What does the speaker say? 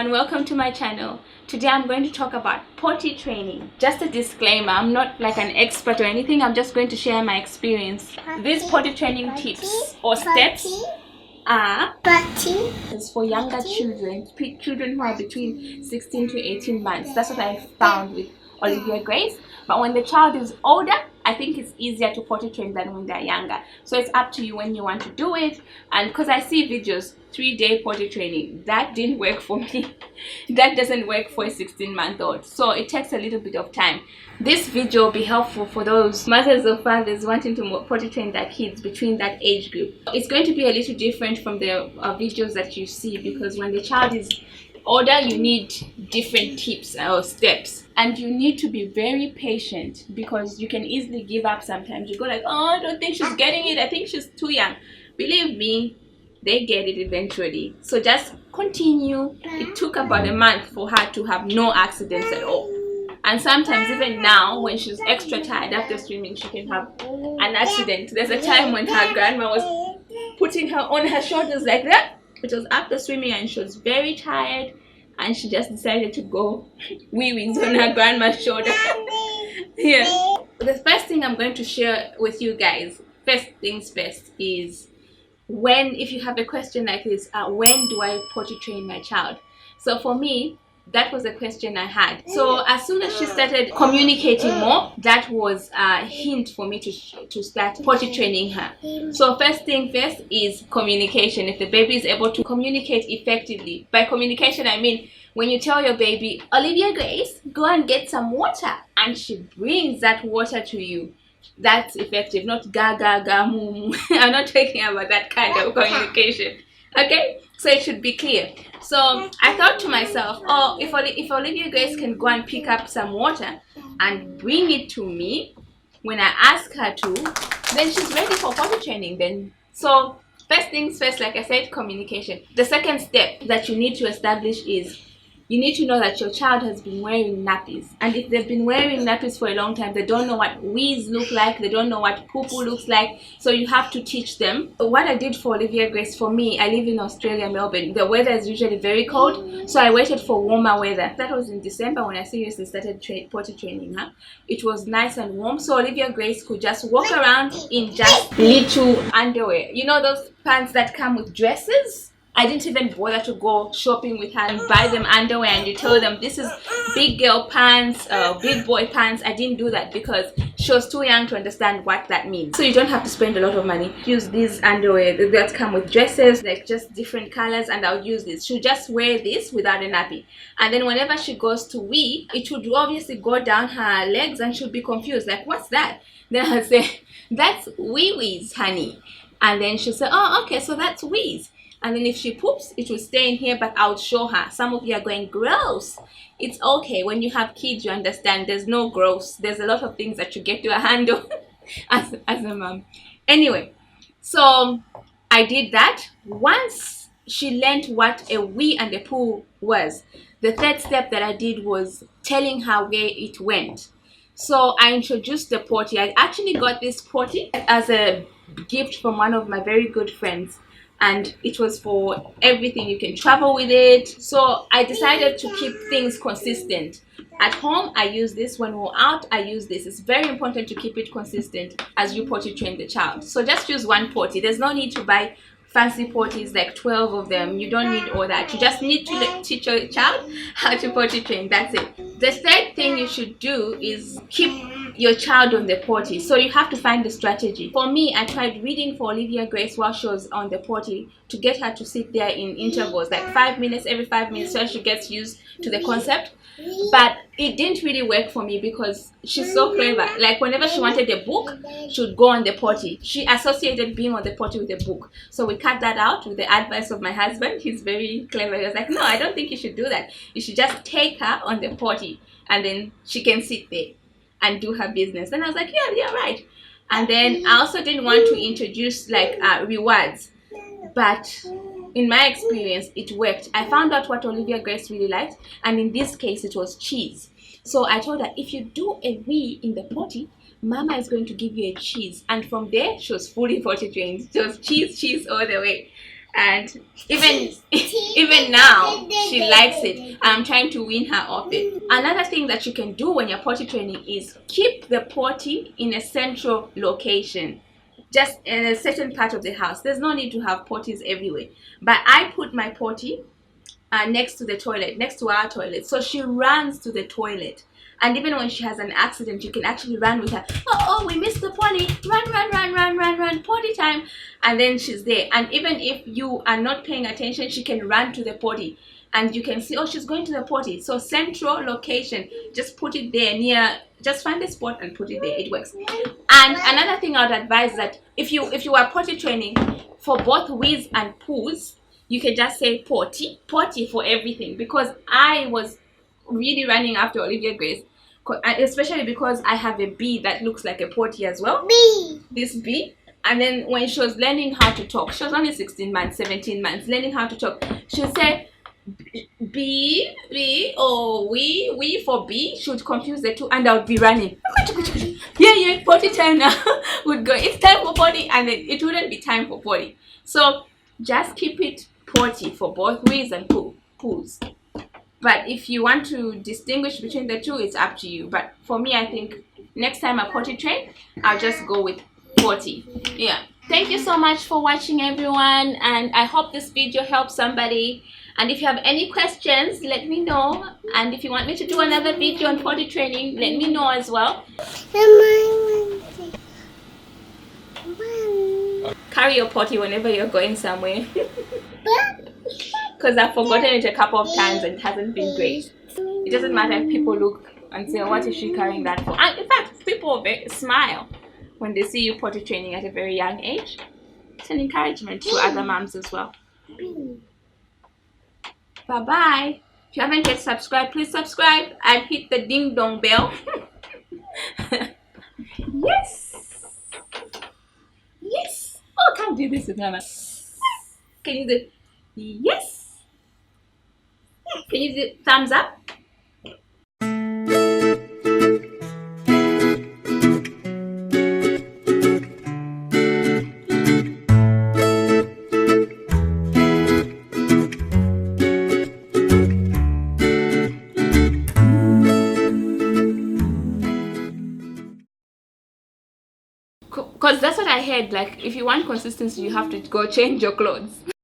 everyone, welcome to my channel. Today I'm going to talk about potty training. Just a disclaimer, I'm not like an expert or anything, I'm just going to share my experience. These potty training tips or steps are for younger children, children who are between 16 to 18 months. That's what I found with Olivia Grace. But when the child is older, I think it's easier to potty train than when they're younger. So it's up to you when you want to do it. And because I see videos, 3-day potty training, that didn't work for me. That doesn't work for a 16-month-old. So it takes a little bit of time. This video will be helpful for those mothers or fathers wanting to potty train their kids between that age group. It's going to be a little different from the videos that you see, because when the child is older, you need different tips or steps, and you need to be very patient because you can easily give up sometimes. You go like, oh, I don't think she's getting it, I think she's too young. Believe me, they get it eventually. So just continue. It took about a month for her to have no accidents at all, and sometimes even now when she's extra tired after swimming, she can have an accident. There's a time when her grandma was putting her on her shoulders like that. It was after swimming and she was very tired, and she just decided to go wee-wees on her grandma's shoulder. Yeah. The first thing I'm going to share with you guys, first things first, is if you have a question like this, when do I potty train my child? So for me, that was a question I had. So as soon as she started communicating more, that was a hint for me to start potty training her. So first thing first is communication. If the baby is able to communicate effectively, by communication I mean when you tell your baby, Olivia Grace, go and get some water, and she brings that water to you, that's effective. Not ga ga ga moo moo. I'm not talking about that kind of communication. Okay, so it should be clear. So I thought to myself, oh, if Olivia Grace can go and pick up some water and bring it to me when I ask her to, then she's ready for potty training then. So first things first, like I said, communication. The second step that you need to establish is you need to know that your child has been wearing nappies. And if they've been wearing nappies for a long time, they don't know what wheeze look like, they don't know what poo-poo looks like. So you have to teach them. What I did for Olivia Grace, for me, I live in Australia, Melbourne. The weather is usually very cold, so I waited for warmer weather. That was in December when I seriously started potty training her. It was nice and warm, so Olivia Grace could just walk around in just little underwear. You know those pants that come with dresses? I didn't even bother to go shopping with her and buy them underwear and you tell them this is big girl pants, big boy pants. I didn't do that because she was too young to understand what that means. So you don't have to spend a lot of money. Use these underwear that come with dresses, like just different colors, and I'll use this. She'll just wear this without a nappy. And then whenever she goes to wee, it would obviously go down her legs and she'll be confused, like, what's that? Then I'll say, that's wee-wees, honey. And then she'll say, oh, okay, so that's wheeze. And then if she poops, it will stay in here, but I'll show her. Some of you are going, gross. It's okay. When you have kids, you understand there's no gross. There's a lot of things that you get to handle as a mom. Anyway, so I did that. Once she learned what a wee and a poo was, the third step that I did was telling her where it went. So I introduced the potty. I actually got this potty as a gift from one of my very good friends. And it was for everything. You can travel with it. So I decided to keep things consistent. At home, I use this. When we're out, I use this. It's very important to keep it consistent as you potty train the child. So just use one potty. There's no need to buy fancy potties, like 12 of them. You don't need all that. You just need to teach your child how to potty train. That's it. The third thing you should do is keep your child on the potty. So you have to find the strategy. For me, I tried reading for Olivia Grace while she was on the potty to get her to sit there in intervals, like 5 minutes, every 5 minutes, so she gets used to the concept. But it didn't really work for me because she's so clever. Like whenever she wanted a book, she would go on the potty. She associated being on the potty with a book. So we cut that out with the advice of my husband. He's very clever. He was like, no, I don't think you should do that. You should just take her on the potty and then she can sit there and do her business. And I was like, yeah, you're right. And then I also didn't want to introduce like rewards, but in my experience it worked. I found out what Olivia Grace really liked, and in this case it was cheese. So I told her, if you do a wee in the potty, Mama is going to give you a cheese. And from there she was fully potty trained. It was cheese all the way. and even now she likes it. I'm trying to win her off it. Another thing that you can do when you're potty training is keep the potty in a central location, just in a certain part of the house. There's no need to have potties everywhere, but I put my potty next to the toilet, next to our toilet, so she runs to the toilet. And even when she has an accident, you can actually run with her. Oh, we missed the potty. Run, potty time. And then she's there. And even if you are not paying attention, she can run to the potty. And you can see, oh, she's going to the potty. So central location, just put it there near, just find a spot and put it there. It works. And another thing I would advise that if you are potty training for both wheeze and poos, you can just say potty for everything. Because I was really running after Olivia Grace, especially because I have a bee that looks like a potty as well. This bee. And then when she was learning how to talk, she was only 16 months, 17 months, learning how to talk. She would say B, or we for B. She would confuse the two, and I would be running. Yeah, potty time now. Would go, it's time for potty, and then it wouldn't be time for potty. So just keep it potty for both wheeze and poos. But if you want to distinguish between the two, it's up to you. But for me, I think next time I potty train, I'll just go with potty. Yeah. Thank you so much for watching, everyone. And I hope this video helps somebody. And if you have any questions, let me know. And if you want me to do another video on potty training, let me know as well. Carry your potty whenever you're going somewhere. Because I've forgotten it a couple of times and it hasn't been great. It doesn't matter if people look and say, what is she carrying that for? And in fact, people smile when they see you potty training at a very young age. It's an encouragement to other moms as well. Bye-bye. If you haven't yet subscribed, please subscribe and hit the ding dong bell. Yes. Yes. Oh, I can't do this with Mama. Can you do yes? Can you do thumbs up? Because that's what I heard, like if you want consistency, you have to go change your clothes.